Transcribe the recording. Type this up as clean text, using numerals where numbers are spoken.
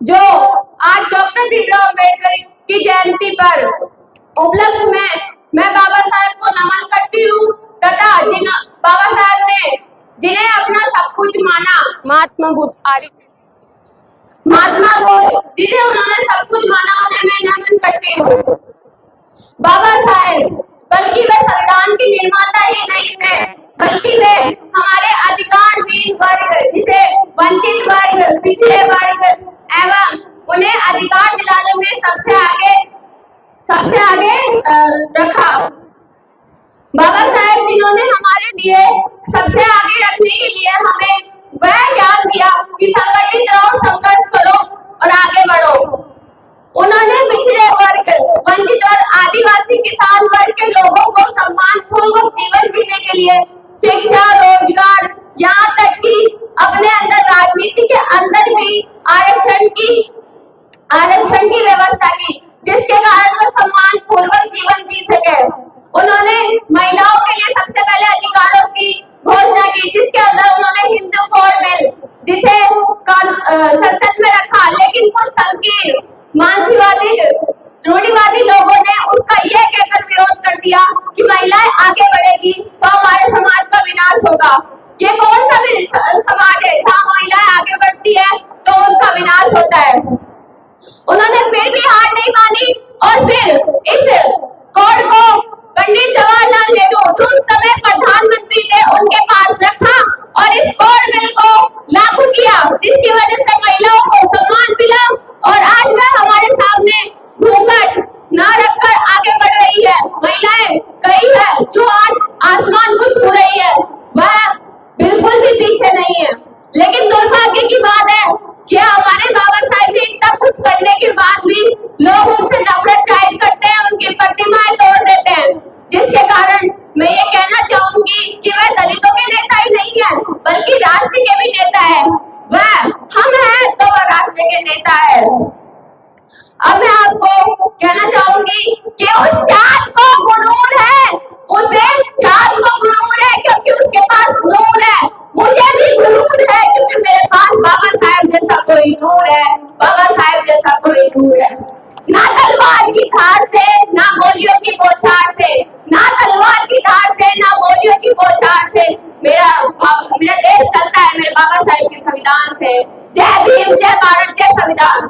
जो आज डॉक्टर भीमराव अम्बेडकर की जयंती पर उपलक्ष्य में मैं बाबा साहेब को नमन करती हूँ तथा बाबा साहेब ने जिन्हें अपना सब कुछ माना, महात्मा बुद्ध जिन्हें उन्होंने सब कुछ माना, उन्हें मैं नमन करती हूँ। बाबा साहेब बल्कि वे संविधान के निर्माता ही नहीं थे, बल्कि वे हमारे अधिकारहीन वर्ग, जिसे वंचित वर्ग, पिछड़े वर्ग एवं उन्हें अधिकार दिलाने में सबसे आगे रखा। बाबा साहेब जिन्होंने हमारे लिए सबसे आगे रखने के लिए हमें वह ज्ञान दिया कि संगठित रहो, संघर्ष करो और आगे बढ़ो। उन्होंने पिछड़े वर्ग, वंचित और आदिवासी किसान वर्ग के लोगों को सम्मानपूर्वक जीवन जीने के लिए शिक्षा, रोजगार, यहाँ तक कि अपने अंदर राजनीति के अंदर भी आरक्षण की व्यवस्था की, जिसके कारण वो सम्मानपूर्वक जीवन जी सके। उन्होंने महिलाओं के लिए सबसे पहले अधिकारों की घोषणा की, जिसके अंदर उन्होंने हिंदू कोड बिल जिसे संसद में रखा, लेकिन कुछ संकीर्ण मानसीवादी रूढ़िवादी लोगों ने उसका यह कहकर विरोध कर दिया कि महिलाएं आगे बढ़ेगी तो हमारे समाज का विनाश होगा। ये कौन सा समाज है जहाँ महिलाएं आगे बढ़ती है तो उनका विनाश होता है। उन्होंने फिर भी हार नहीं मानी और फिर इस कोड को पंडित जवाहरलाल नेहरू जो उस समय प्रधानमंत्री थे उनके पास रखा और इस कोड बिल को लागू किया, जिसकी वजह से महिलाओं को सम्मान मिला और आज वह हमारे सामने घूंघट न रखकर आगे बढ़ रही है। महिलाएं कई है जो आज आसमान को छू रही है, वह बिल्कुल भी पीछे नहीं है। लेकिन दुर्भाग्य की बात है कि हमारे बाबा साहेब ने इतना कुछ करने के बाद भी लोग उनसे नफरत जाहिर करते हैं, उनकी प्रतिमाएं तोड़ देते हैं, जिसके कारण मैं ये कहना चाहूंगी कि वह दलितों के नेता ही नहीं है बल्कि राष्ट्र के भी नेता है। वह हम हैं तो वह राष्ट्र के नेता है। अब मैं आपको कहना चाहूंगी कि उस जात को गुरूर है, उसे जात को गुरूर है क्योंकि उसके पास नूर है। मुझे भी गुरूर है क्योंकि मेरे पास बाबा साहेब जैसा कोई नूर है, बाबा साहेब जैसा कोई नूर है। ना तलवार की धार से, ना गोलियों की बौछार से, ना तलवार की धार से, ना गोलियों की बौछार से मेरा देश चलता है मेरे बाबा साहेब के संविधान से। जय भीम, जय भारत, जय संविधान।